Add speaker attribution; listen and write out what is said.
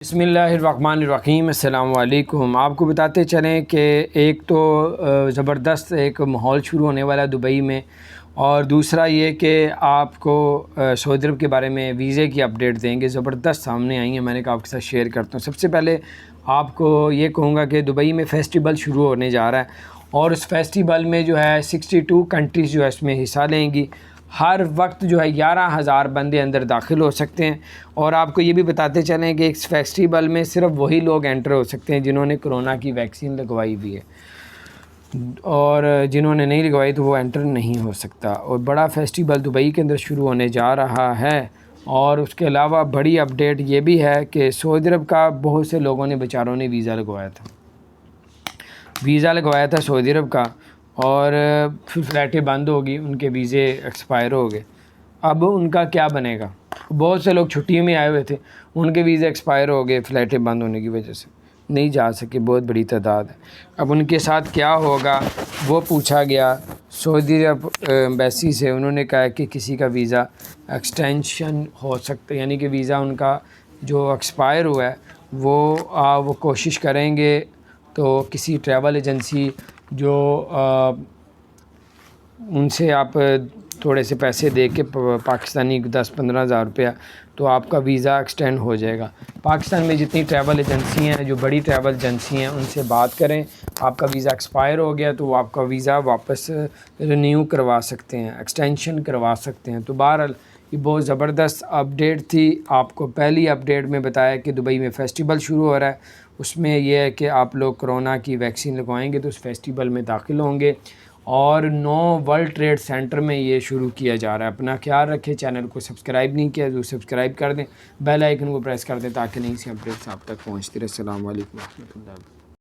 Speaker 1: बिस्मिल्लाहिर्रहमानिर्रहीम। अस्सलाम वालेकुम। आपको बताते चलें कि एक तो ज़बरदस्त एक माहौल शुरू होने वाला है दुबई में, और दूसरा ये कि आपको सऊदी अरब के बारे में वीज़े की अपडेट देंगे, ज़बरदस्त सामने आई है। मैंने कहा आपके साथ शेयर करता हूँ। सबसे पहले आपको ये कहूँगा कि दुबई में फ़ेस्टिवल शुरू होने जा रहा है, और उस फेस्टिवल में जो है 62 कंट्रीज़ जो है इसमें हिस्सा लेंगी। हर वक्त जो है 11,000 बंदे अंदर दाखिल हो सकते हैं। और आपको ये भी बताते चलें कि इस फेस्टिवल में सिर्फ वही लोग एंटर हो सकते हैं जिन्होंने कोरोना की वैक्सीन लगवाई हुई है, और जिन्होंने नहीं लगवाई तो वो एंटर नहीं हो सकता। और बड़ा फेस्टिवल दुबई के अंदर शुरू होने जा रहा है। और उसके अलावा बड़ी अपडेट ये भी है कि सऊदी अरब का बहुत से लोगों ने बेचारों ने वीज़ा लगवाया था सऊदी अरब का, और फिर फ़्लाइटें बंद होगी, उनके वीज़े एक्सपायर हो गए। अब उनका क्या बनेगा? बहुत से लोग छुट्टी में आए हुए थे, उनके वीज़े एक्सपायर हो गए फ़्लाइटें बंद होने की वजह से, नहीं जा सके, बहुत बड़ी तादाद है। अब उनके साथ क्या होगा वो पूछा गया सऊदी अरब एम्बेसी से। उन्होंने कहा कि किसी का वीज़ा एक्सटेंशन हो सकता है, यानी कि वीज़ा उनका जो एक्सपायर हुआ है वो कोशिश करेंगे तो किसी ट्रैवल एजेंसी जो उनसे आप थोड़े से पैसे दे के पाकिस्तानी 10-15 हज़ार रुपया, तो आपका वीज़ा एक्सटेंड हो जाएगा। पाकिस्तान में जितनी ट्रैवल एजेंसी हैं, जो बड़ी ट्रैवल एजेंसी हैं, उनसे बात करें। आपका वीज़ा एक्सपायर हो गया तो वो आपका वीज़ा वापस रिन्यू करवा सकते हैं, एक्सटेंशन करवा सकते हैं। तो बहरहाल ये बहुत ज़बरदस्त अपडेट थी। आपको पहली अपडेट में बताया कि दुबई में फ़ेस्टिवल शुरू हो रहा है, उसमें यह है कि आप लोग कोरोना की वैक्सीन लगवाएंगे तो उस फेस्टिवल में दाखिल होंगे। और 9 वर्ल्ड ट्रेड सेंटर में ये शुरू किया जा रहा है। अपना ख्याल रखें। चैनल को सब्सक्राइब नहीं किया तो सब्सक्राइब कर दें, बेल आइकन को प्रेस कर दें ताकि नई सी अपडेट्स आप तक पहुँचती रहे। अस्सलाम वालेकुम।